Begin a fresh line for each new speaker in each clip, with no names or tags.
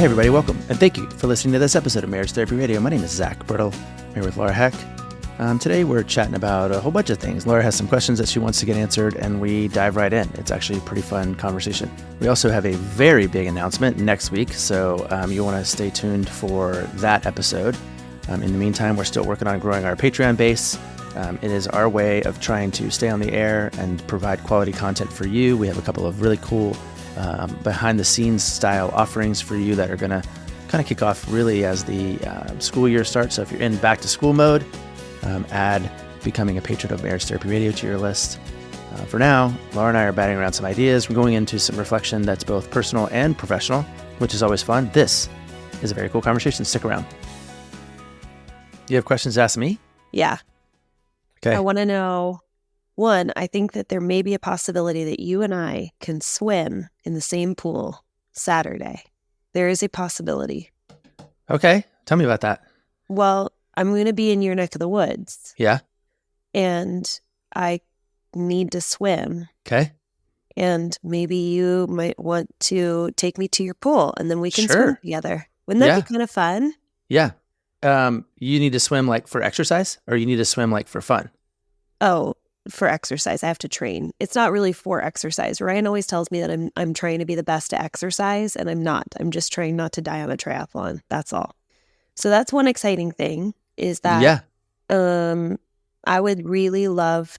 Hey everybody, welcome, and thank you for listening to this episode of Marriage Therapy Radio. My name is Zach Brittle. I'm here with Laura Heck. Today we're chatting about a whole bunch of things. Laura has some questions that she wants to get answered, and we dive right in. It's actually a pretty fun conversation. We also have a very big announcement next week, so you want to stay tuned for that episode. In the meantime, we're still working on growing our Patreon base. It is our way of trying to stay on the air and provide quality content for you. We have a couple of really cool behind-the-scenes style offerings for you that are going to kind of kick off really as the school year starts. So if you're in back-to-school mode, add becoming a patron of Marriage Therapy Radio to your list. For now, Laura and I are batting around some ideas. We're going into some reflection that's both personal and professional, which is always fun. This is a very cool conversation. Stick around. You have questions to ask me?
Yeah.
Okay.
I want to know, one, I think that there may be a possibility that you and I can swim in the same pool Saturday. There is a possibility.
Okay. Tell me about that.
Well, I'm going to be in your neck of the woods.
Yeah.
And I need to swim.
Okay.
And maybe you might want to take me to your pool and then we can
Sure.
swim together. Wouldn't that be kind of fun?
Yeah. You need to swim like for exercise, or you need to swim like for fun?
Oh, for exercise. I have to train. It's not really for exercise. Ryan always tells me that I'm trying to be the best at exercise, and I'm not. I'm just trying not to die on a triathlon. That's all. So that's one exciting thing is that I would really love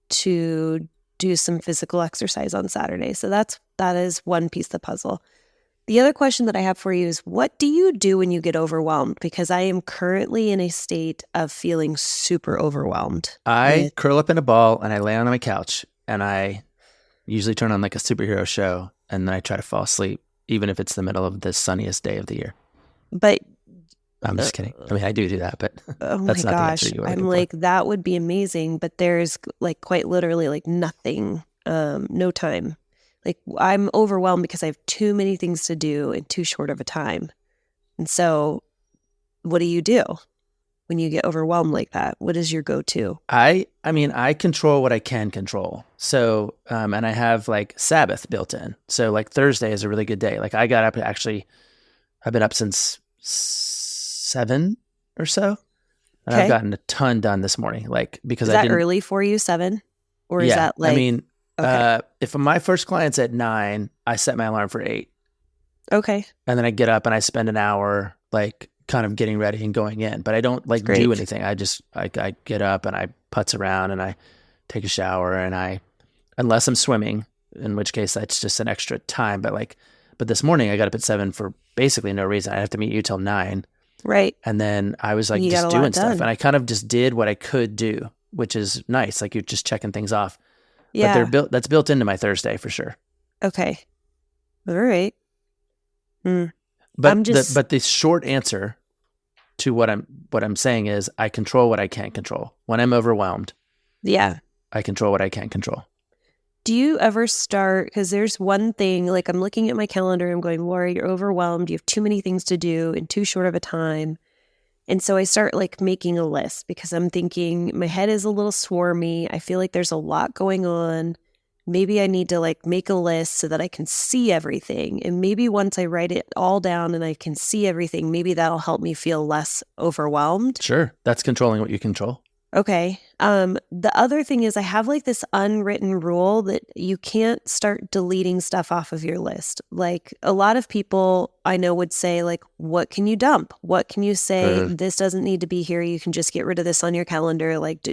to do some physical exercise on Saturday. So that is one piece of the puzzle. The other question that I have for you is, what do you do when you get overwhelmed? Because I am currently in a state of feeling super overwhelmed.
I curl up in a ball and I lay on my couch and I usually turn on like a superhero show and then I try to fall asleep, even if it's the middle of the sunniest day of the year.
But
I'm just kidding. I mean, I do that, but
oh
that's
my
not
gosh,
the answer you were
I'm
looking
like,
for.
that would be amazing. But there's like quite literally like nothing, no time. Like I'm overwhelmed because I have too many things to do in too short of a time. And so what do you do when you get overwhelmed like that? What is your go-to?
I mean, I control what I can control. So, and I have like Sabbath built in. So like Thursday is a really good day. Like I got up I've been up since 7 or so. And
Okay.
I've gotten a ton done this morning. Like because
Is
I
that
didn't.
early for you, 7? Or is
Yeah,
that like,
I mean,
okay.
if my first client's at 9, I set my alarm for 8.
Okay.
And then I get up and I spend an hour like kind of getting ready and going in, but I don't like
Great.
do anything. I just, I get up and I putz around and I take a shower and unless I'm swimming, in which case that's just an extra time. But this morning I got up at 7 for basically no reason. I have to meet you till 9.
Right.
And then I was like
You got
just
a lot
doing stuff
done.
and I kind of just did what I could do, which is nice. Like you're just checking things off.
Yeah.
But that's built into my Thursday for sure.
Okay. All right.
But
I'm
but the short answer to what I'm saying is I control what I can't control. When I'm overwhelmed,
Yeah.
I control what I can't control.
Do you ever start, because there's one thing, like I'm looking at my calendar, I'm going, Laura, you're overwhelmed. You have too many things to do in too short of a time. And so I start like making a list because I'm thinking my head is a little swarmy. I feel like there's a lot going on. Maybe I need to like make a list so that I can see everything. And maybe once I write it all down and I can see everything, maybe that'll help me feel less overwhelmed.
Sure. That's controlling what you control.
Okay. The other thing is I have like this unwritten rule that you can't start deleting stuff off of your list. Like a lot of people I know would say like, what can you dump? What can you say? This doesn't need to be here. You can just get rid of this on your calendar, like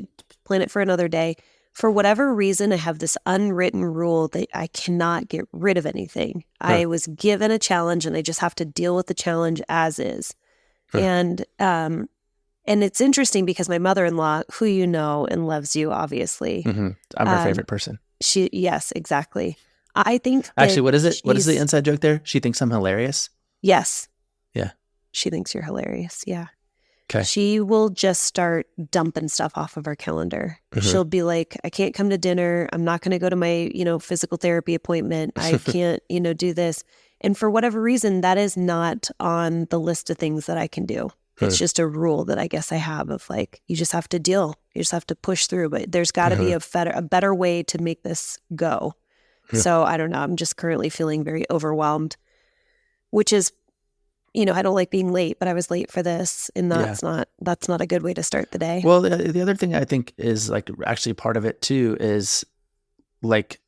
plan it for another day. For whatever reason, I have this unwritten rule that I cannot get rid of anything. I was given a challenge and I just have to deal with the challenge as is. And it's interesting because my mother-in-law, who you know and loves you, obviously.
Mm-hmm. I'm her favorite person.
Yes, exactly. I think
Actually, what is it? What is the inside joke there? She thinks I'm hilarious?
Yes.
Yeah.
She thinks you're hilarious. Yeah.
Okay.
She will just start dumping stuff off of our calendar.
Mm-hmm.
She'll be like, I can't come to dinner. I'm not going to go to my, physical therapy appointment. I can't, do this. And for whatever reason, that is not on the list of things that I can do. It's just a rule that I guess I have of like, you just have to deal. You just have to push through. But there's got to be a better way to make this go. So I don't know. I'm just currently feeling very overwhelmed, which is I don't like being late, but I was late for this, and that's not a good way to start the day.
Well, the other thing I think is like actually part of it too is like,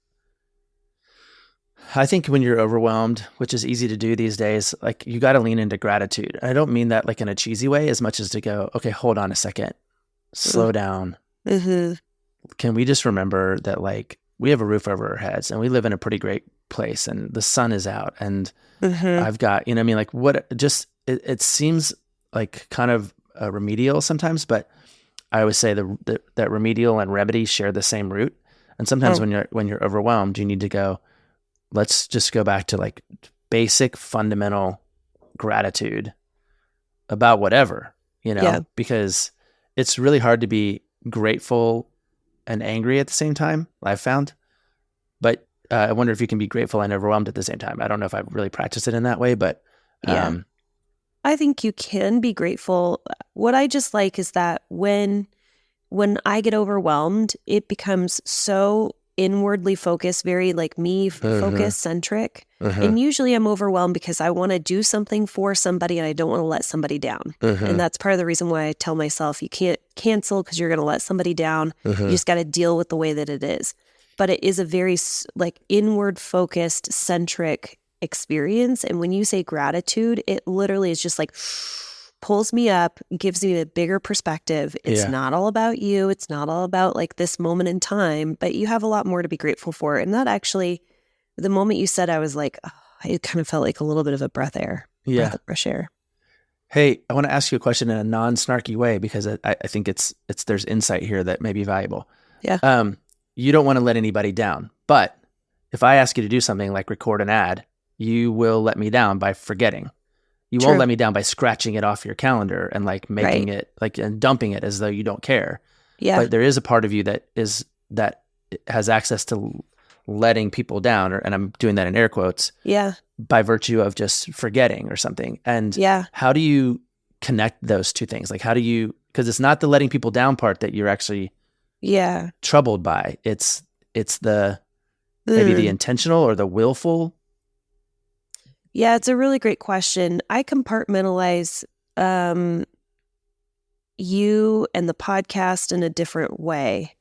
I think when you're overwhelmed, which is easy to do these days, like you got to lean into gratitude. I don't mean that like in a cheesy way as much as to go, okay, hold on a second, slow down.
Mm-hmm.
Can we just remember that like we have a roof over our heads and we live in a pretty great place and the sun is out and I've got, I mean, like what just, it seems like kind of remedial sometimes, but I always say that remedial and remedy share the same root. And sometimes when you're overwhelmed, you need to go, let's just go back to like basic fundamental gratitude about whatever, because it's really hard to be grateful and angry at the same time, I've found. But I wonder if you can be grateful and overwhelmed at the same time. I don't know if I've really practiced it in that way, but
I think you can be grateful. What I just like is that when I get overwhelmed, it becomes so inwardly focused, very like me focus centric. And usually I'm overwhelmed because I want to do something for somebody and I don't want to let somebody down. And that's part of the reason why I tell myself you can't cancel because you're going to let somebody down. You just got to deal with the way that it is. But it is a very like inward focused centric experience. And when you say gratitude, it literally is just like pulls me up, gives me a bigger perspective. It's not all about you. It's not all about like this moment in time, but you have a lot more to be grateful for. And that actually, the moment you said, I was like, it kind of felt like a little bit of a breath of fresh air.
Hey, I want to ask you a question in a non-snarky way because I think there's insight here that may be valuable.
Yeah.
You don't want to let anybody down, but if I ask you to do something like record an ad, you will let me down by forgetting. You won't let me down by scratching it off your calendar and like making it like and dumping it as though you don't care.
Yeah.
But there is a part of you that has access to letting people down, and I'm doing that in air quotes.
Yeah.
By virtue of just forgetting or something. And how do you connect those two things? Like because it's not the letting people down part that you're actually troubled by. It's the maybe the intentional or the willful.
Yeah, it's a really great question. I compartmentalize you and the podcast in a different way.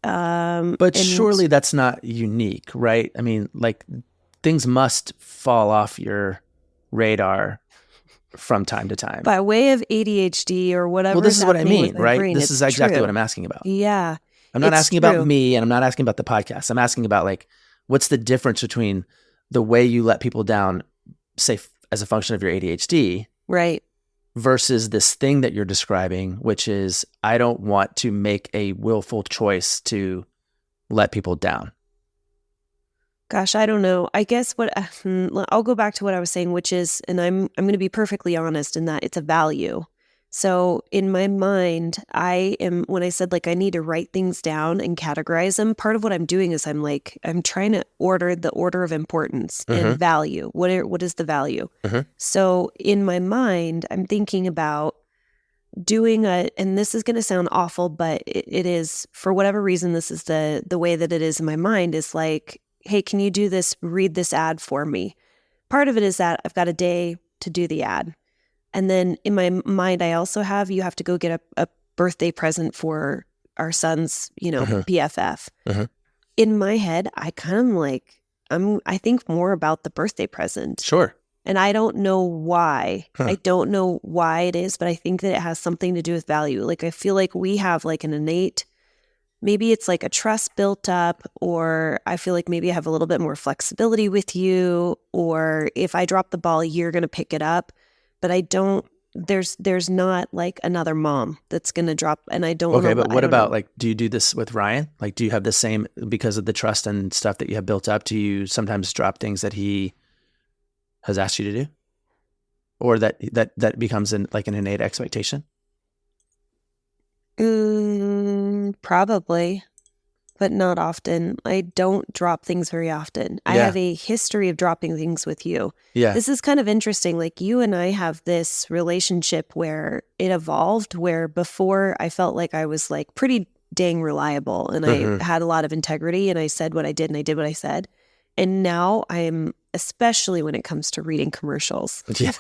But surely that's not unique, right? I mean, like things must fall off your radar from time to time.
By way of ADHD or whatever.
Well, this is what I mean, right? This is exactly what I'm asking about.
Yeah.
I'm not asking about me and I'm not asking about the podcast. I'm asking about like, what's the difference between the way you let people down, say as a function of your ADHD,
right,
versus this thing that you're describing, which is I don't want to make a willful choice to let people down.
Gosh, I don't know. I guess I'll go back to what I was saying, which is, and I'm going to be perfectly honest in that it's a value. So in my mind, when I said like I need to write things down and categorize them, part of what I'm doing is I'm trying to order the order of importance and value. What is the value? So in my mind, I'm thinking about doing and this is going to sound awful, but it is, for whatever reason, this is the way that it is in my mind, is like, hey, can you read this ad for me? Part of it is that I've got a day to do the ad. And then in my mind, I also you have to go get a birthday present for our son's, BFF. In my head, I kind of I think more about the birthday present.
Sure.
And I don't know why. I don't know why it is, but I think that it has something to do with value. Like, I feel like we have like an innate, maybe it's like a trust built up, or I feel like maybe I have a little bit more flexibility with you, or if I drop the ball, you're going to pick it up. But I don't, there's not like another mom that's going to drop, and I don't know.
Okay, but what about like, do you do this with Ryan? Like, do you have the same, because of the trust and stuff that you have built up, do you sometimes drop things that he has asked you to do? Or that becomes like an innate expectation?
Probably, but not often. I don't drop things very often. I have a history of dropping things with you. Yeah. This is kind of interesting. Like, you and I have this relationship where it evolved, where before I felt like I was like pretty dang reliable and I had a lot of integrity and I said what I did and I did what I said. And now I'm especially when it comes to reading commercials.
Yeah.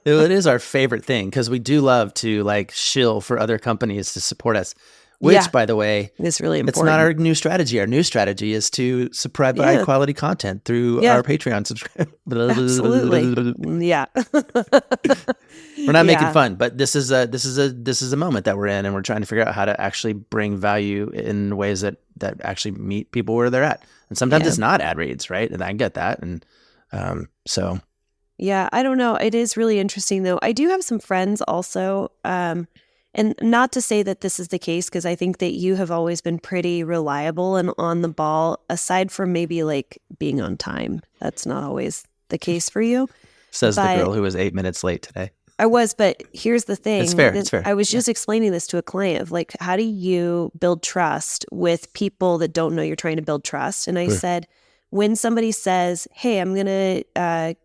It is our favorite thing because we do love to like shill for other companies to support us, which, by the way,
it's really important.
It's not our new strategy. Our new strategy is to provide quality content through our Patreon subscription.
Absolutely. Yeah.
We're not making fun, but this is a moment that we're in, and we're trying to figure out how to actually bring value in ways that actually meet people where they're at. And sometimes it's not ad reads, right? And I get that. And so.
Yeah, I don't know. It is really interesting, though. I do have some friends also, and not to say that this is the case, because I think that you have always been pretty reliable and on the ball, aside from maybe like being on time. That's not always the case for you.
Says the girl who was 8 minutes late today.
I was, but here's the thing.
It's fair. It's fair.
I was just explaining this to a client of like, how do you build trust with people that don't know you're trying to build trust? And I said, when somebody says, hey, I'm going to,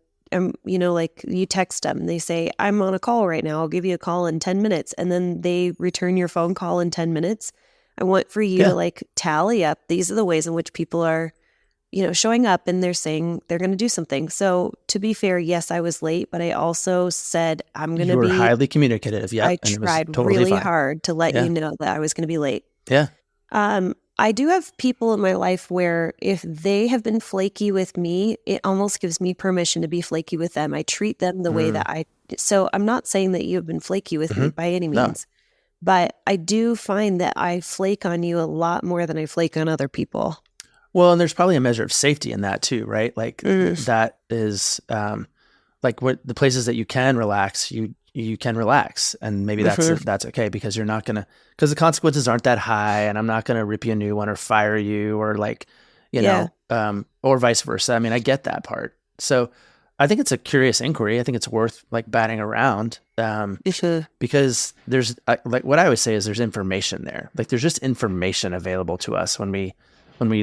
like you text them, they say, I'm on a call right now. I'll give you a call in 10 minutes. And then they return your phone call in 10 minutes. I want for you to like tally up. These are the ways in which people are, showing up and they're saying they're going to do something. So to be fair, yes, I was late, but I also said, I'm going to be.
You were highly communicative. Yeah.
I tried really hard to let you know that I was going to be late.
Yeah.
I do have people in my life where if they have been flaky with me, it almost gives me permission to be flaky with them. I treat them the way that so I'm not saying that you've been flaky with me by any means, but I do find that I flake on you a lot more than I flake on other people.
Well, and there's probably a measure of safety in that too, right? Like that is like what the places that you can relax, you can relax, and maybe that's okay because you're not gonna, because the consequences aren't that high, and I'm not gonna rip you a new one or fire you or like, or vice versa. I mean, I get that part. So I think it's a curious inquiry. I think it's worth like batting around because there's like what I always say is there's information there. Like there's just information available to us when we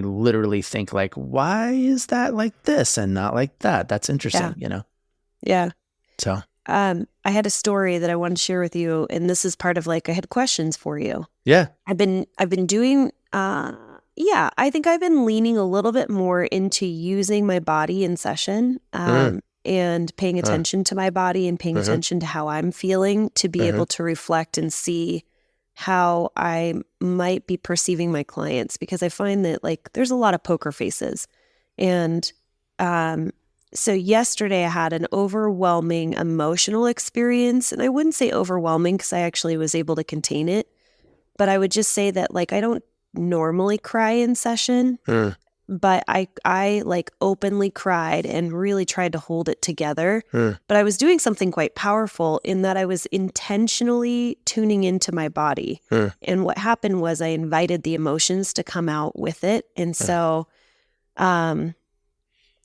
literally think like, why is that like this and not like that? That's interesting,
Yeah.
So.
I had a story that I wanted to share with you, and this is part of like I had questions for you.
Yeah.
I've been doing I think I've been leaning a little bit more into using my body in session and paying attention to my body and paying attention to how I'm feeling to be able to reflect and see how I might be perceiving my clients, because I find that like there's a lot of poker faces. And so yesterday I had an overwhelming emotional experience, and I wouldn't say overwhelming because I actually was able to contain it, but I would just say that like I don't normally cry in session, but I like openly cried and really tried to hold it together. But I was doing something quite powerful in that I was intentionally tuning into my body. And what happened was I invited the emotions to come out with it. And so I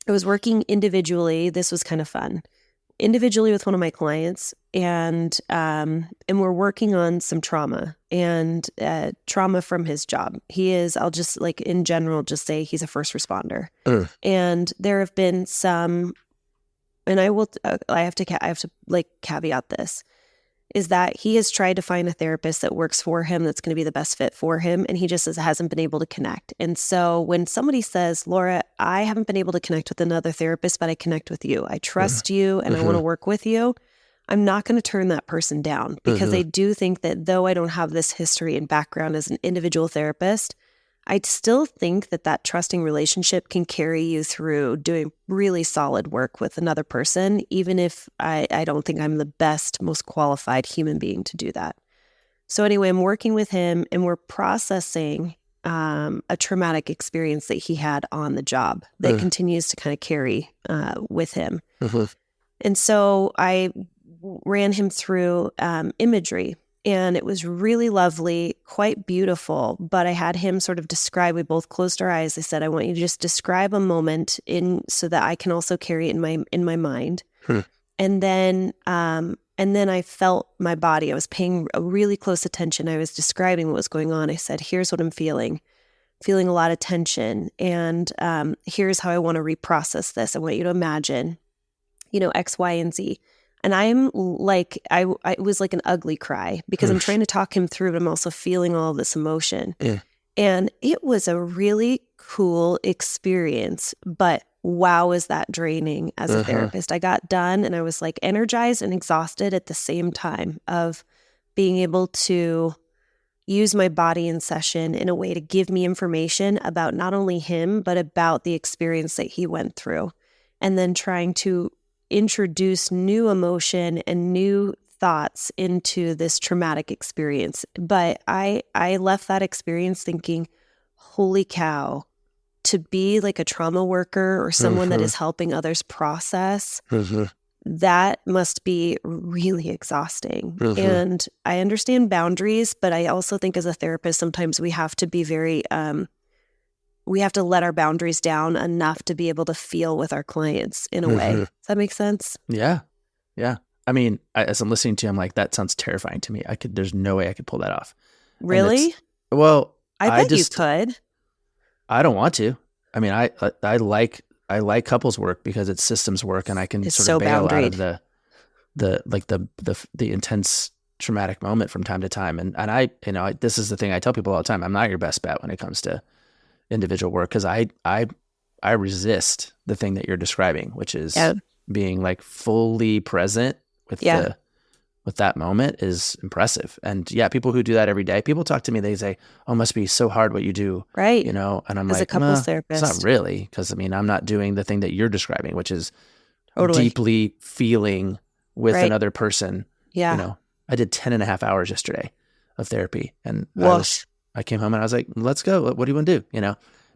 was working individually. This was kind of fun. Individually with one of my clients, and we're working on some trauma from his job. He is, I'll just like in general just say he's a first responder. And there have been some, and I have to like caveat this, is that he has tried to find a therapist that works for him, that's going to be the best fit for him, and he just hasn't been able to connect. And so when somebody says, Laura, I haven't been able to connect with another therapist, but I connect with you, I trust you, and I want to work with you, I'm not going to turn that person down, because I do think that though I don't have this history and background as an individual therapist, I still think that trusting relationship can carry you through doing really solid work with another person, even if I don't think I'm the best, most qualified human being to do that. So anyway, I'm working with him and we're processing a traumatic experience that he had on the job that continues to kind of carry with him. And so I ran him through imagery. And it was really lovely, quite beautiful. But I had him sort of describe, we both closed our eyes. I said, I want you to just describe a moment so that I can also carry it in my mind. And then I felt my body. I was paying a really close attention. I was describing what was going on. I said, here's what I'm feeling a lot of tension. And here's how I want to reprocess this. I want you to imagine, X, Y, and Z. And I'm like, it was like an ugly cry because I'm trying to talk him through, but I'm also feeling all of this emotion. And it was a really cool experience, but wow, is that draining as a therapist. I got done and I was like energized and exhausted at the same time of being able to use my body in session in a way to give me information about not only him, but about the experience that he went through. And then trying to introduce new emotion and new thoughts into this traumatic experience. But I left that experience thinking, holy cow, to be like a trauma worker or someone that is helping others process, that must be really exhausting. And I understand boundaries, but I also think as a therapist, sometimes we have to be very, we have to let our boundaries down enough to be able to feel with our clients in a way. Does that make sense?
Yeah. Yeah. I mean, as I'm listening to you, I'm like, that sounds terrifying to me. There's no way I could pull that off.
Really?
Well,
I bet you could.
I don't want to. I mean, I like couples work because it's systems work, and I can
It's
sort
so
of bail
boundaried.
out of the intense traumatic moment from time to time. And I, this is the thing I tell people all the time. I'm not your best bet when it comes to individual work, because I resist the thing that you're describing, which is being like fully present with that moment is impressive. And people who do that every day, people talk to me, they say, oh, it must be so hard what you do.
Right.
And I'm
as
like,
a couples therapist.
It's not really, because I mean, I'm not doing the thing that you're describing, which is
Totally.
deeply feeling with
Right.
another person.
Yeah.
I did 10.5 hours yesterday of therapy, and
Whoosh.
I came home and I was like, let's go. What do you want to do?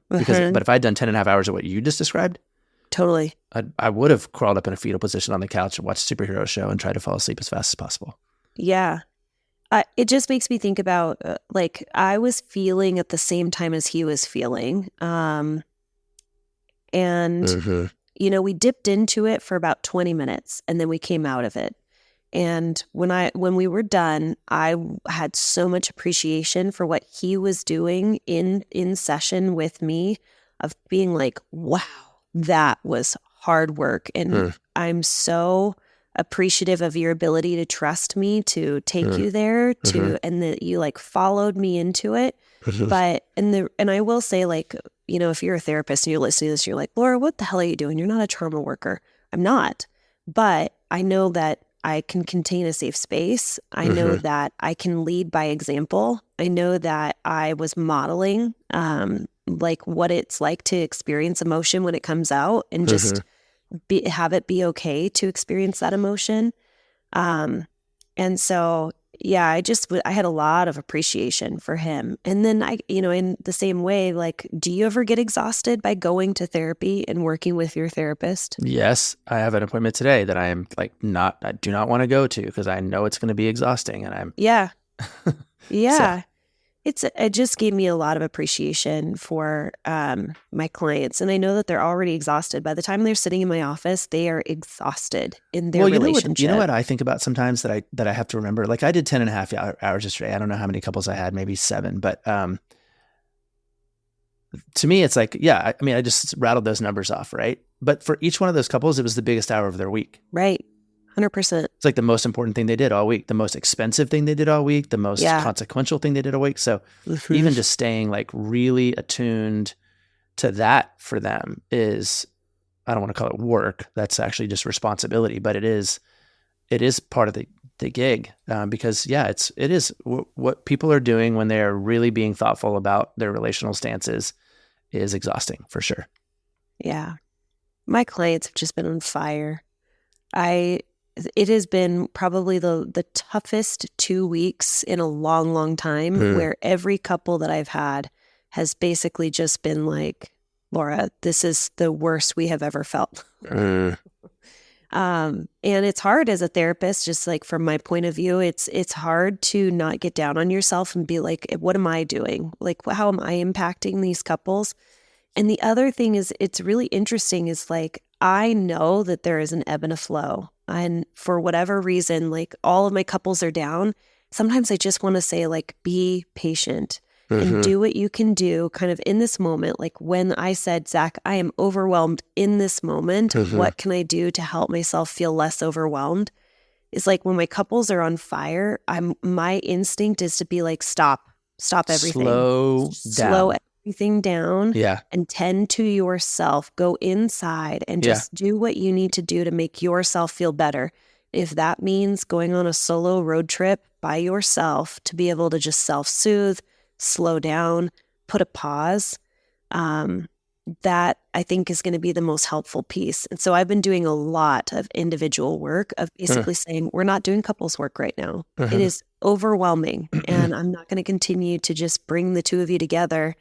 Because, but if I'd done 10.5 hours of what you just described,
Totally.
I would have crawled up in a fetal position on the couch and watched a superhero show and tried to fall asleep as fast as possible.
Yeah. It just makes me think about like I was feeling at the same time as he was feeling. And, we dipped into it for about 20 minutes and then we came out of it. And when we were done, I had so much appreciation for what he was doing in session with me, of being like, wow, that was hard work. And I'm so appreciative of your ability to trust me to take you there and that you like followed me into it. But and I will say, like, if you're a therapist and you're listening to this, you're like, Laura, what the hell are you doing? You're not a trauma worker. I'm not. But I know that I can contain a safe space. I know that I can lead by example. I know that I was modeling like what it's like to experience emotion when it comes out, and just have it be okay to experience that emotion. And so, I had a lot of appreciation for him. And then in the same way, like, do you ever get exhausted by going to therapy and working with your therapist?
Yes. I have an appointment today that I am like I do not want to go to because I know it's going to be exhausting, and I'm.
Yeah. Yeah.
So.
It just gave me a lot of appreciation for my clients. And I know that they're already exhausted. By the time they're sitting in my office, they are exhausted in their relationship.
You know what I think about sometimes that I have to remember? Like, I did 10.5 hours yesterday. I don't know how many couples I had, maybe 7. But to me, it's like, I mean, I just rattled those numbers off, right? But for each one of those couples, it was the biggest hour of their week.
Right. 100%.
It's like the most important thing they did all week, the most expensive thing they did all week, the most consequential thing they did all week. So even just staying like really attuned to that for them is, I don't want to call it work. That's actually just responsibility, but it is part of the gig because it is what people are doing when they're really being thoughtful about their relational stances is exhausting for sure.
Yeah. My clients have just been on fire. It has been probably the toughest 2 weeks in a long, long time where every couple that I've had has basically just been like, Laura, this is the worst we have ever felt. And it's hard as a therapist, just like from my point of view, it's hard to not get down on yourself and be like, what am I doing? Like, how am I impacting these couples? And the other thing is, it's really interesting is like, I know that there is an ebb and a flow. And for whatever reason, like all of my couples are down. Sometimes I just want to say, like, be patient and do what you can do kind of in this moment. Like when I said, Zach, I am overwhelmed in this moment. What can I do to help myself feel less overwhelmed? It's like when my couples are on fire, my instinct is to be like, stop everything.
Slow down.
everything down
Yeah.
and tend to yourself. Go inside and just do what you need to do to make yourself feel better. If that means going on a solo road trip by yourself to be able to just self-soothe, slow down, put a pause, that I think is going to be the most helpful piece. And so I've been doing a lot of individual work of basically saying, we're not doing couples work right now. It is overwhelming. And I'm not going to continue to just bring the two of you together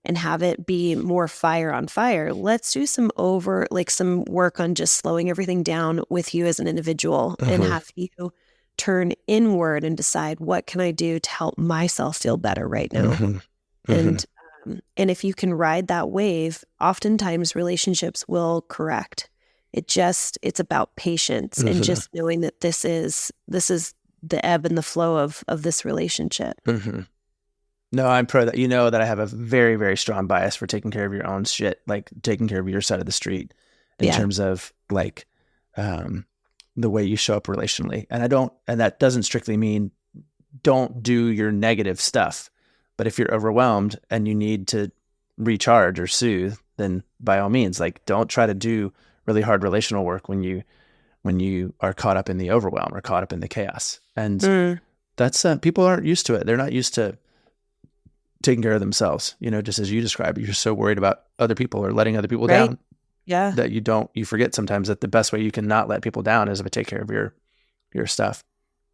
and have it be more fire on fire. Let's do some work on just slowing everything down with you as an individual and have you turn inward and decide, what can I do to help myself feel better right now? And if you can ride that wave, oftentimes relationships will correct. It's about patience and just knowing that this is the ebb and the flow of this relationship.
No, I'm pro that. You know that I have a very, very strong bias for taking care of your own shit, like taking care of your side of the street in terms of like the way you show up relationally. And that doesn't strictly mean don't do your negative stuff. But if you're overwhelmed and you need to recharge or soothe, then by all means, like don't try to do really hard relational work when you are caught up in the overwhelm or caught up in the chaos. And that's people aren't used to it. They're not used to taking care of themselves, just as you described. You're so worried about other people or letting other people down that you forget sometimes that the best way you can not let people down is if I take care of your stuff.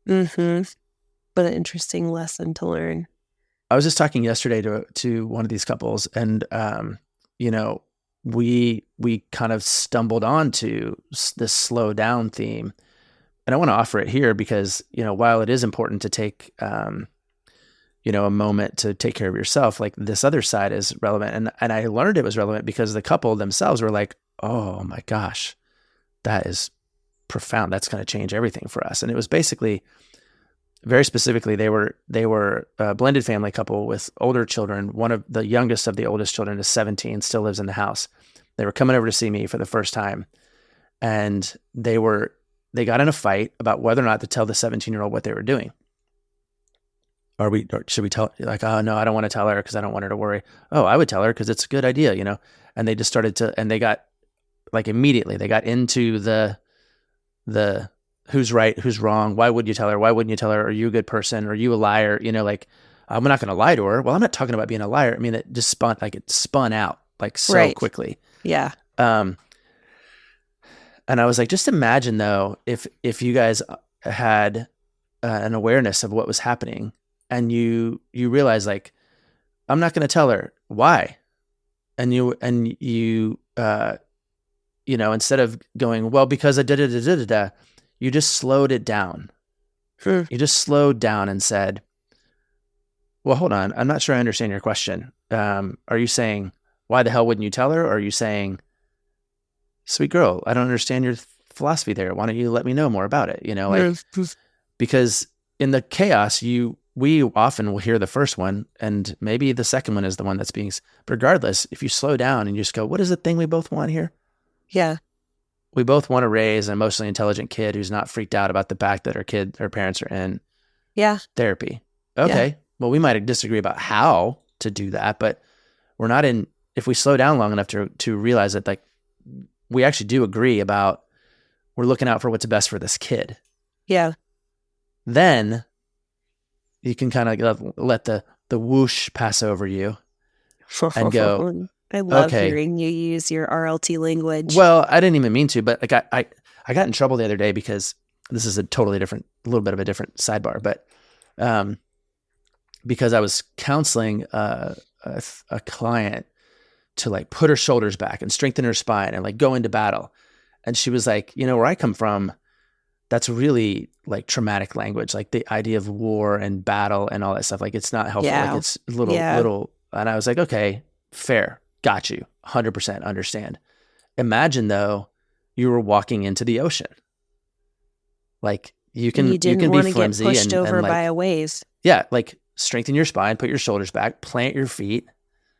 But an interesting lesson to learn.
I was just talking yesterday to one of these couples, and we kind of stumbled onto this slow down theme, and I want to offer it here because while it is important to take a moment to take care of yourself, like this other side is relevant, and I learned it was relevant because the couple themselves were like, oh my gosh, that is profound. That's going to change everything for us. And it was basically, very specifically, they were a blended family couple with older children. One of the youngest of the oldest children is 17, still lives in the house. They were coming over to see me for the first time, and they got in a fight about whether or not to tell the 17-year-old what they were doing. Or should we tell? Like, oh no, I don't want to tell her because I don't want her to worry. Oh, I would tell her because it's a good idea, And they just started to, and they got like immediately they got into the who's right, who's wrong. Why would you tell her? Why wouldn't you tell her? Are you a good person? Are you a liar? Like, I'm not going to lie to her. Well, I'm not talking about being a liar. I mean, it just spun out like so quickly.
Yeah.
And I was like, just imagine though, if you guys had an awareness of what was happening, and you realize like, I'm not going to tell her. Why? And you instead of going, well, because I did, you just slowed it down. You just slowed down and said, well, hold on. I'm not sure I understand your question. Are you saying, why the hell wouldn't you tell her? Or are you saying, sweet girl, I don't understand your philosophy there. Why don't you let me know more about it? Because in the chaos, we often will hear the first one, and maybe the second one is the one that's being, regardless, if you slow down and you just go, what is the thing we both want here?
Yeah.
We both want to raise an emotionally intelligent kid who's not freaked out about the fact that our parents are in therapy. Okay. Yeah. Well, we might disagree about how to do that, but we're not in, if we slow down long enough to realize that like we actually do agree about, we're looking out for what's best for this kid.
Yeah.
Then you can kind of let the whoosh pass over you and go,
I love hearing you use your RLT language.
Well, I didn't even mean to, but like I got in trouble the other day because this is a little bit of a different sidebar, but because I was counseling a client to like put her shoulders back and strengthen her spine and like go into battle. And she was like, where I come from, that's really like traumatic language, like the idea of war and battle and all that stuff. Like it's not helpful. Like it's little. And I was like, okay, fair. Got you. 100% understand. Imagine though, you were walking into the ocean. Like you can be flimsy
want to get pushed over by a wave.
Yeah. Like strengthen your spine, put your shoulders back, plant your feet.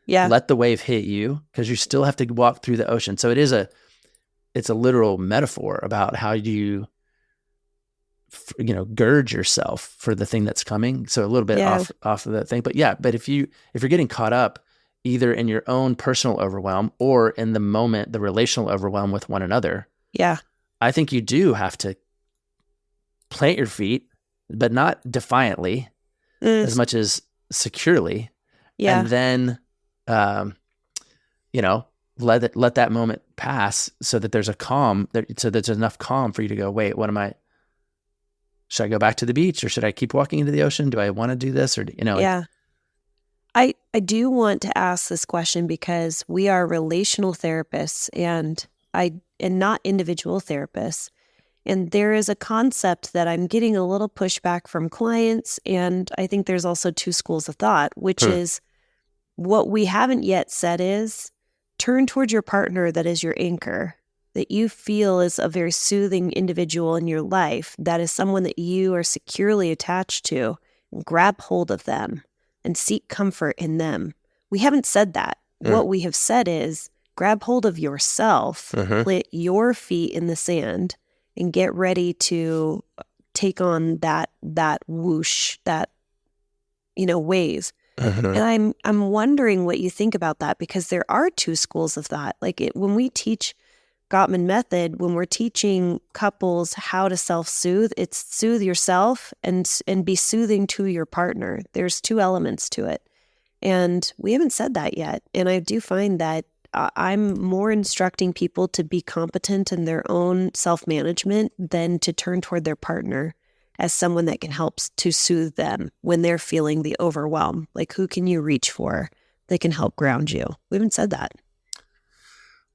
Yeah.
Let the wave hit you because you still have to walk through the ocean. So it's a literal metaphor about how you gird yourself for the thing that's coming. So a little bit off of that thing, but if you're getting caught up either in your own personal overwhelm or in the moment, the relational overwhelm with one another.
Yeah.
I think you do have to plant your feet, but not defiantly as much as securely.
Yeah.
And then, let that moment pass so that there's a calm, so there's enough calm for you to go, wait, should I go back to the beach or should I keep walking into the ocean? Do I want to do this or,
Yeah. I do want to ask this question because we are relational therapists and not individual therapists. And there is a concept that I'm getting a little pushback from clients. And I think there's also two schools of thought, which is what we haven't yet said is turn towards your partner that is your anchor, that you feel is a very soothing individual in your life, that is someone that you are securely attached to, and grab hold of them and seek comfort in them. We haven't said that. What we have said is grab hold of yourself, plant your feet in the sand, and get ready to take on that whoosh, that wave. And I'm wondering what you think about that, because there are two schools of thought. Like when we teach Gottman method, when we're teaching couples how to self-soothe, it's soothe yourself and be soothing to your partner. There's two elements to it. And we haven't said that yet. And I do find that I'm more instructing people to be competent in their own self-management than to turn toward their partner as someone that can help to soothe them when they're feeling the overwhelm. Like, who can you reach for that can help ground you? We haven't said that.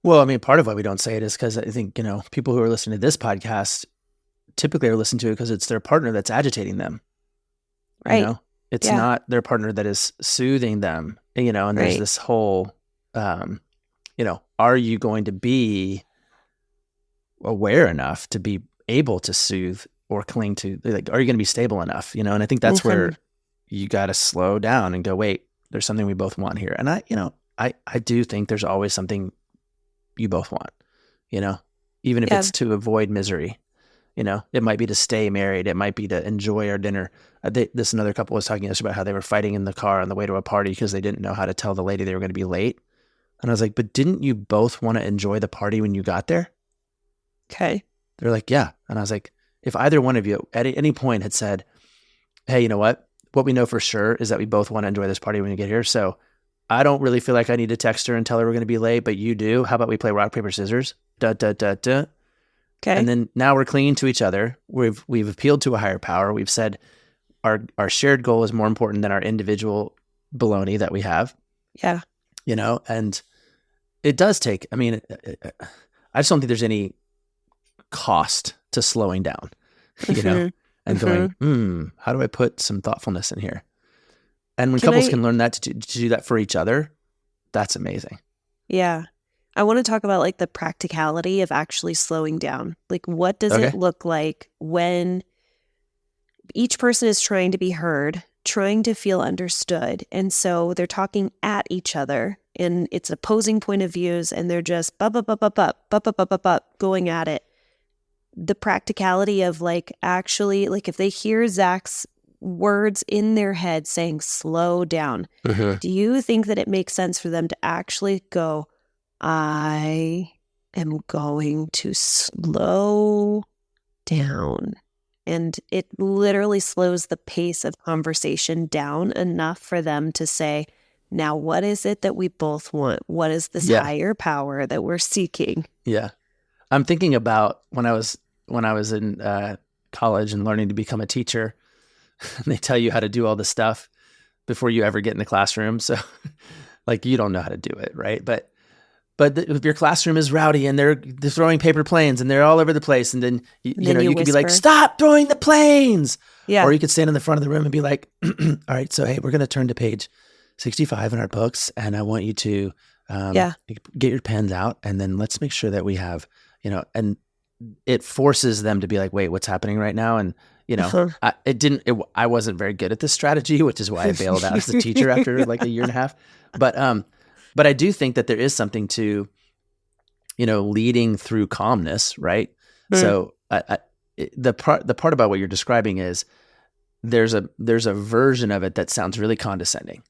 Well, I mean, part of why we don't say it is because I think, people who are listening to this podcast typically are listening to it because it's their partner that's agitating them.
Right.
It's not their partner that is soothing them, and there's this whole, are you going to be aware enough to be able to soothe or cling to, like, are you going to be stable enough? And I think that's where you got to slow down and go, wait, there's something we both want here. And I do think there's always something you both want, even if it's to avoid misery, it might be to stay married. It might be to enjoy our dinner. Another couple was talking yesterday about how they were fighting in the car on the way to a party because they didn't know how to tell the lady they were going to be late. And I was like, but didn't you both want to enjoy the party when you got there?
Okay.
They're like, yeah. And I was like, if either one of you at any point had said, hey, you know what we know for sure is that we both want to enjoy this party when you get here. So I don't really feel like I need to text her and tell her we're going to be late, but you do. How about we play rock, paper, scissors? Okay. And then now we're clinging to each other. We've appealed to a higher power. We've said our shared goal is more important than our individual baloney that we have.
Yeah.
And it does take, I just don't think there's any cost to slowing down, and going, how do I put some thoughtfulness in here? And when couples can learn that to do that for each other, that's amazing.
Yeah. I want to talk about like the practicality of actually slowing down. Like, what does it look like when each person is trying to be heard, trying to feel understood, and so they're talking at each other, and it's opposing point of views, and they're just going at it. The practicality of like actually, like if they hear Zach's words in their head saying slow down, do you think that it makes sense for them to actually go, I am going to slow down? And it literally slows the pace of conversation down enough for them to say, now what is it that we both want? What is this higher power that we're seeking?
Yeah. I'm thinking about when I was in college and learning to become a teacher, and they tell you how to do all this stuff before you ever get in the classroom. So like, you don't know how to do it, right? But if your classroom is rowdy and they're throwing paper planes and they're all over the place, and then you could be like, stop throwing the planes. Yeah. Or you could stand in the front of the room and be like, all right, so hey, we're going to turn to page 65 in our books, and I want you to get your pens out, and then let's make sure that we have, and it forces them to be like, wait, what's happening right now? And I wasn't very good at this strategy, which is why I bailed out as a teacher after like a year and a half. But I do think that there is something to, leading through calmness, right? So the part about what you're describing is there's a version of it that sounds really condescending,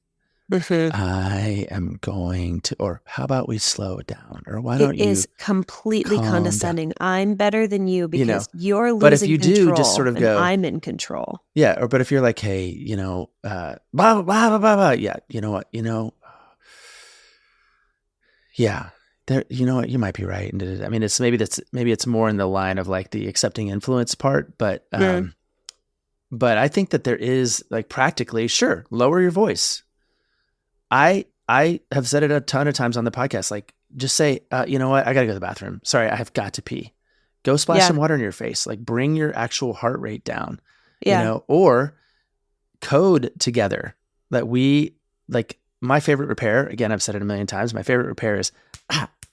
Mhm.
I am going to, or how about we slow down? Or why
It
don't you
is completely
calm down?
condescending. I'm better than you
You know,
because you're
but if
losing
you do just sort
control
of
and
go,
I'm in control.
yeah, or but if you're like, hey, blah, blah, blah, blah, blah, blah, yeah, you know what, yeah, there, you know what, you might be right. And I mean, maybe it's more in the line of like the accepting influence part,
Mm.
but I think that there is like practically, sure, lower your voice. I have said it a ton of times on the podcast, like just say, you know what, I got to go to the bathroom. Sorry, I have got to pee. Go splash
Yeah.
some water in your face. Like bring your actual heart rate down,
Yeah.
or code together that we like. My favorite repair, again, I've said it a million times. My favorite repair is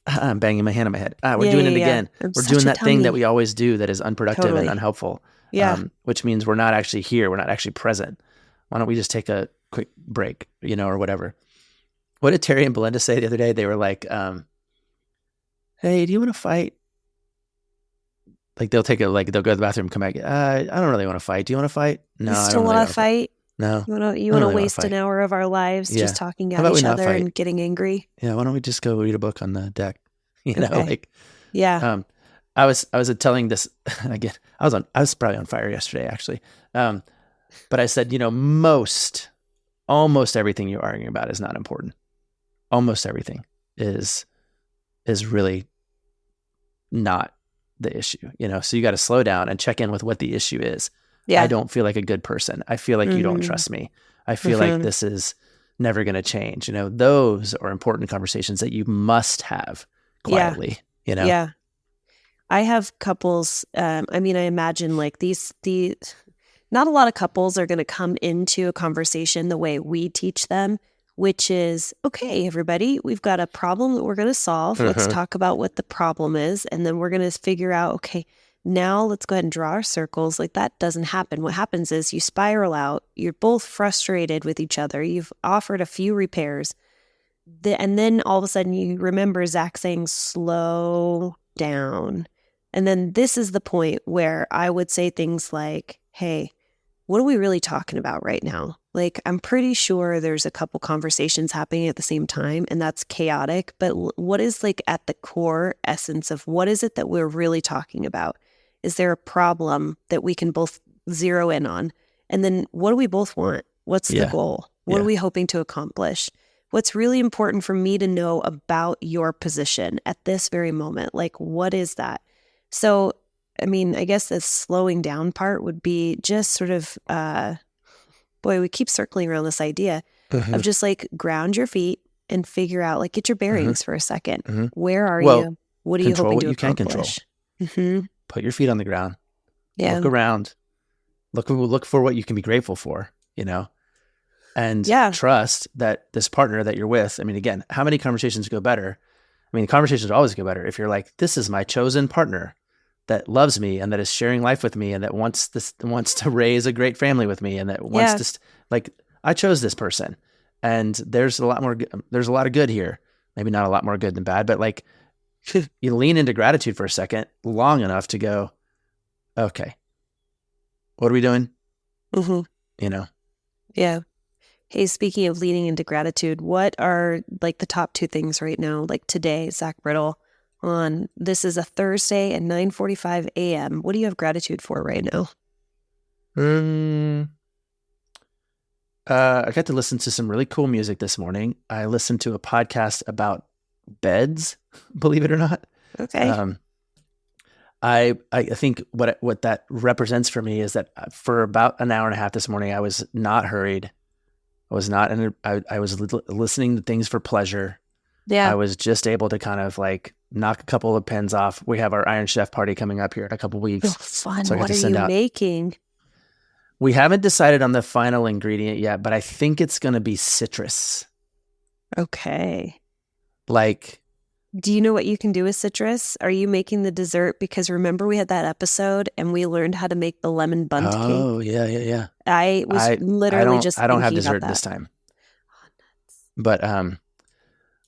I'm banging my hand on my head. We're doing it again.
I'm
We're
such
doing
a
that thing that
dummy.
we always do that is unproductive
Totally.
and unhelpful.
Yeah.
Which means we're not actually here. We're not actually present. Why don't we just take a quick break, or whatever? What did Terry and Belinda say the other day? They were like, hey, do you want to fight? Like they'll go to the bathroom, come back. I don't really want to fight. Do you want to fight? No,
You
I
still
don't really
want
want
to
to fight.
fight?
No.
You
I
want
don't
to
really wanna
waste
fight.
an hour of our lives
Yeah.
just talking
How
at
about we
each
not
other
fight?
and getting angry?
Yeah, why don't we just go read a book on the deck?
Okay. Yeah.
I was telling this again. I was probably on fire yesterday, actually. But I said, almost everything you're arguing about is not important. Almost everything is really not the issue, so you got to slow down and check in with what the issue is.
Yeah.
I don't feel like a good person. I feel like you don't trust me. I feel like this is never going to change. Those are important conversations that you must have quietly,
Yeah. I have couples. I imagine like not a lot of couples are going to come into a conversation the way we teach them, which is, okay, everybody, we've got a problem that we're going to solve. Let's talk about what the problem is. And then we're going to figure out, okay, now let's go ahead and draw our circles. Like that doesn't happen. What happens is you spiral out. You're both frustrated with each other. You've offered a few repairs. And then all of a sudden you remember Zach saying, slow down. And then this is the point where I would say things like, hey, what are we really talking about right now? Like, I'm pretty sure there's a couple conversations happening at the same time, and that's chaotic. But what is like at the core essence of what is it that we're really talking about? Is there a problem that we can both zero in on? And then what do we both want? What's the goal? What are we hoping to accomplish? What's really important for me to know about your position at this very moment? Like, what is that? So, I guess the slowing down part would be just sort of, we keep circling around this idea of just like ground your feet and figure out, like, get your bearings for a second. Where are you? What are you hoping to accomplish?
Put your feet on the ground.
Yeah.
Look around. Look for what you can be grateful for, and trust that this partner that you're with. Again, how many conversations go better? Conversations always go better if you're like, this is my chosen partner that loves me and that is sharing life with me and that wants to raise a great family with me and that wants to like, I chose this person, and there's a lot of good here. Maybe not a lot more good than bad, but like you lean into gratitude for a second long enough to go, okay, what are we doing?
Yeah. Hey, speaking of leaning into gratitude, what are like the top two things right now? Like today, Zach Brittle, this is a Thursday at 9:45 a.m. What do you have gratitude for right now?
I got to listen to some really cool music this morning. I listened to a podcast about beds, believe it or not.
Okay.
I think what that represents for me is that for about an hour and a half this morning, I was not hurried. I was not, I was listening to things for pleasure.
Yeah.
I was just able to kind of like knock a couple of pins off. We have our Iron Chef party coming up here in a couple of weeks.
Oh, fun.
So
what are you making?
We haven't decided on the final ingredient yet, but I think it's going to be citrus.
Okay.
Like,
do you know what you can do with citrus? Are you making the dessert? Because remember we had that episode and we learned how to make the lemon bundt cake.
Oh, yeah.
I was literally just
I don't have
thinking
dessert
about that
this time.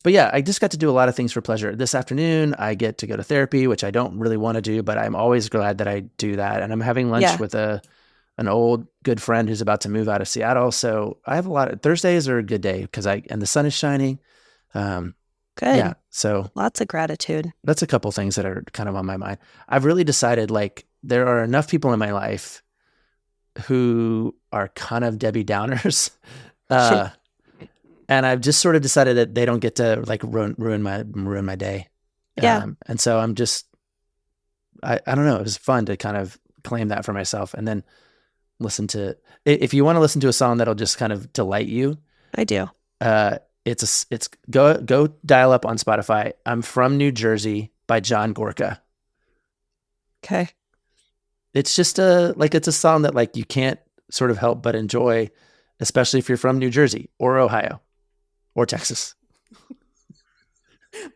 But yeah, I just got to do a lot of things for pleasure. This afternoon, I get to go to therapy, which I don't really want to do, but I'm always glad that I do that. And I'm having lunch with a an old good friend who's about to move out of Seattle. So I have a lot of Thursdays are a good day and the sun is shining.
Good.
Yeah. So
Lots of gratitude.
that's a couple things that are kind of on my mind. I've really decided like there are enough people in my life who are kind of Debbie Downers. And I've just sort of decided that they don't get to like ruin my day.
Yeah.
And so I'm just, I don't know. It was fun to kind of claim that for myself and then listen to, if you want to listen to a song that'll just kind of delight you.
I do.
It's go dial up on Spotify. I'm From New Jersey by John Gorka.
Okay.
It's just it's a song that like you can't sort of help but enjoy, especially if you're from New Jersey or Ohio or Texas.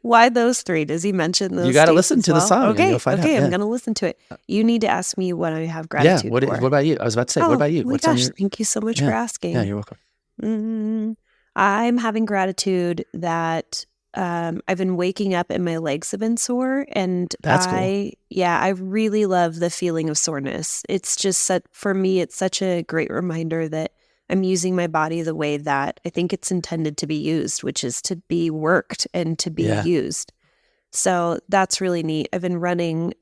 Why those three? Does he mention those?
You got to
states
listen
as
to the
well?
song.
Okay.
And you'll find out.
I'm
Yeah.
going to listen to it. You need to ask me what I have gratitude
What
for.
about you? I was about to say, what about you?
Oh my
What's on
gosh,
your?
thank you so much
Yeah.
for asking.
Yeah, you're welcome.
I'm having gratitude that I've been waking up and my legs have been sore, and
That's cool.
I really love the feeling of soreness. It's just for me, it's such a great reminder that I'm using my body the way that I think it's intended to be used, which is to be worked and to be used. So that's really neat. I've been running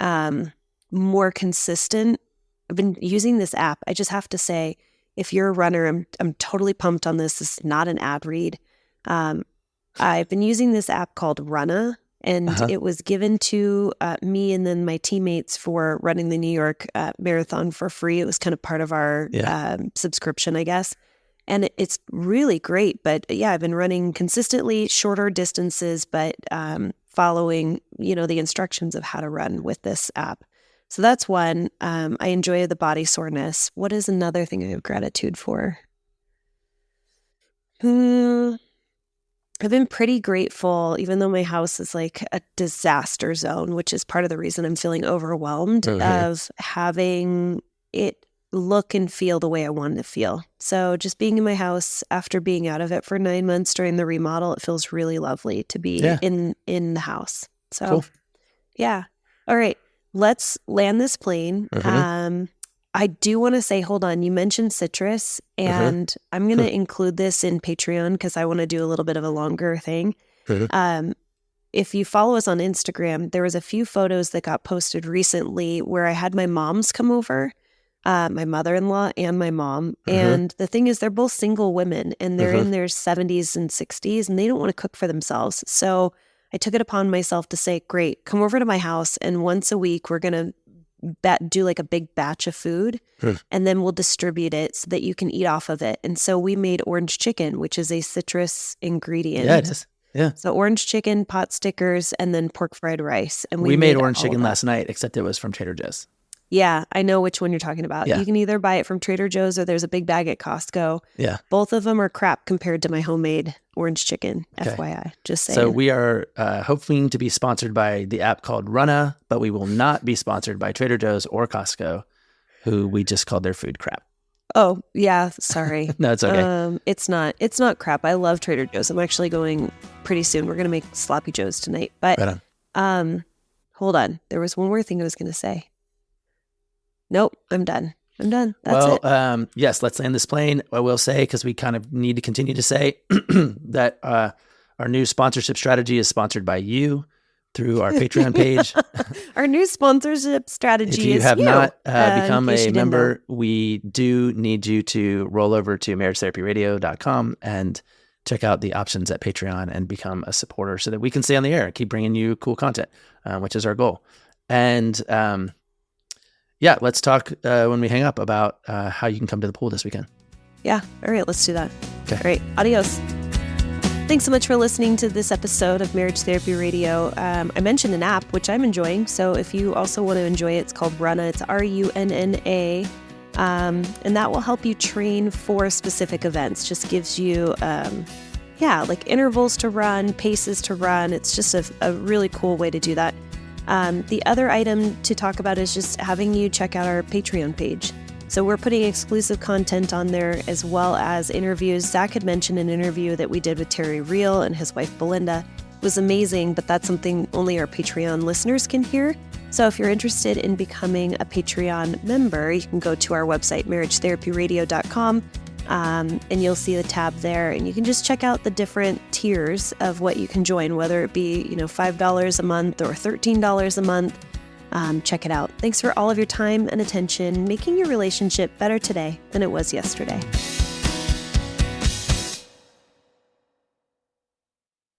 more consistent. I've been using this app. I just have to say, if you're a runner, I'm totally pumped on this. This is not an ad read. I've been using this app called Runna, and it was given to me and then my teammates for running the New York Marathon for free. It was kind of part of our subscription, I guess. And it's really great. But yeah, I've been running consistently shorter distances, but following, the instructions of how to run with this app. So that's one. I enjoy the body soreness. What is another thing I have gratitude for? I've been pretty grateful, even though my house is like a disaster zone, which is part of the reason I'm feeling overwhelmed of having it look and feel the way I want it to feel. So just being in my house after being out of it for 9 months during the remodel, it feels really lovely to be in the house. So
Cool.
Yeah. All right. Let's land this plane. I do want to say, hold on, you mentioned citrus, and I'm going to include this in Patreon because I want to do a little bit of a longer thing. If you follow us on Instagram, there was a few photos that got posted recently where I had my moms come over, my mother-in-law and my mom. And the thing is, they're both single women, and they're in their 70s and 60s, and they don't want to cook for themselves. So I took it upon myself to say, great, come over to my house, and once a week we're going to do like a big batch of food, and then we'll distribute it so that you can eat off of it. And so we made orange chicken, which is a citrus ingredient.
Yeah, it is. Yeah.
So orange chicken, pot stickers, and then pork fried rice. And
we made orange chicken last night, except it was from Trader Joe's.
Yeah, I know which one you're talking about.
Yeah.
You can either buy it from Trader Joe's or there's a big bag at Costco.
Yeah.
Both of them are crap compared to my homemade orange chicken, FYI. Just saying.
So we are hoping to be sponsored by the app called Runna, but we will not be sponsored by Trader Joe's or Costco, who we just called their food crap.
Oh, yeah, sorry.
No, it's okay.
It's not crap. I love Trader Joe's. I'm actually going pretty soon. We're going to make sloppy joes tonight. But
Right on.
Hold on. There was one more thing I was going to say. Nope, I'm done. That's it.
Yes, let's land this plane. I will say, because we kind of need to continue to say that our new sponsorship strategy is sponsored by you through our Patreon page.
Our new sponsorship strategy
If you
is
have not become
in case
a
you didn't
member, we do need you to roll over to marriagetherapyradio.com and check out the options at Patreon and become a supporter so that we can stay on the air and keep bringing you cool content, which is our goal. And yeah, let's talk when we hang up about how you can come to the pool this weekend.
Yeah. All right, let's do that.
Okay.
All right. Adios. Thanks so much for listening to this episode of Marriage Therapy Radio. I mentioned an app, which I'm enjoying. So if you also want to enjoy it, it's called Runna. It's RUNNA. And that will help you train for specific events. Just gives you, like intervals to run, paces to run. It's just a really cool way to do that. The other item to talk about is just having you check out our Patreon page. So we're putting exclusive content on there as well as interviews. Zach had mentioned an interview that we did with Terry Real and his wife Belinda. It was amazing, but that's something only our Patreon listeners can hear. So if you're interested in becoming a Patreon member, you can go to our website, marriagetherapyradio.com, and you'll see the tab there. And you can just check out the different tiers of what you can join, whether it be, $5 a month or $13 a month. Check it out. Thanks for all of your time and attention, making your relationship better today than it was yesterday.